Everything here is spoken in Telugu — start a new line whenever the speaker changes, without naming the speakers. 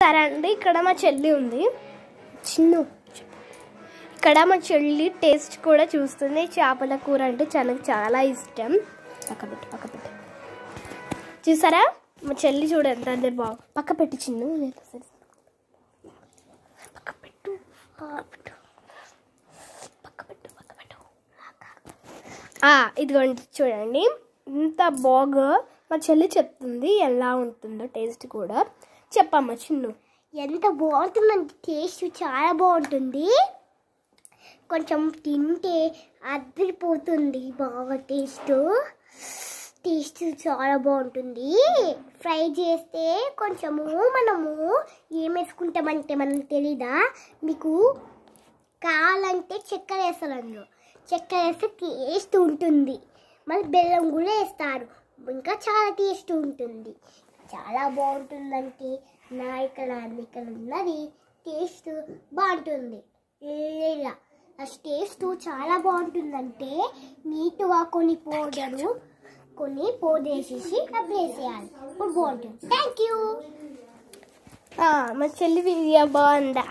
సరే అండి, ఇక్కడ మా చెల్లి ఉంది. చిన్ను, ఇక్కడ మా చెల్లి టేస్ట్ కూడా చూస్తుంది. చేపల కూర అంటే చాలా ఇష్టం. పక్కపెట్టి చూసారా మా చెల్లి చూడ ఎంత అందరు బాగు. పక్క పెట్టి చిన్ను, పక్కపెట్టు. ఇదిగోండి చూడండి ఇంత బాగా మా చెల్లి చెప్తుంది ఎలా ఉంటుందో టేస్ట్ కూడా. చెప్పమ్మా చిన్ను.
ఎంత బాగుంటుందంటే టేస్ట్ చాలా బాగుంటుంది. కొంచెం తింటే అదిరిపోతుంది బాగా టేస్ట్ చాలా బాగుంటుంది. ఫ్రై చేస్తే కొంచెము మనము ఏం వేసుకుంటామంటే మనం తెలీదా మీకు? కావాలంటే చక్కెర వేస్తారు, అందులో చక్కెర వేస్తే టేస్ట్ ఉంటుంది. మళ్ళీ బెల్లం కూడా వేస్తారు, ఇంకా చాలా టేస్ట్ ఉంటుంది. చాలా బాగుంటుందంటే ఇక్కడ ఉన్నది టేస్ట్ బాగుంటుంది. ఇలా టేస్ట్ చాలా బాగుంటుందంటే నీట్గా కొన్ని పోదేసేసి వేసేయాలి. ఇప్పుడు బాగుంటుంది. Thank you.
మా చెల్లి వీడియో బాగుందా?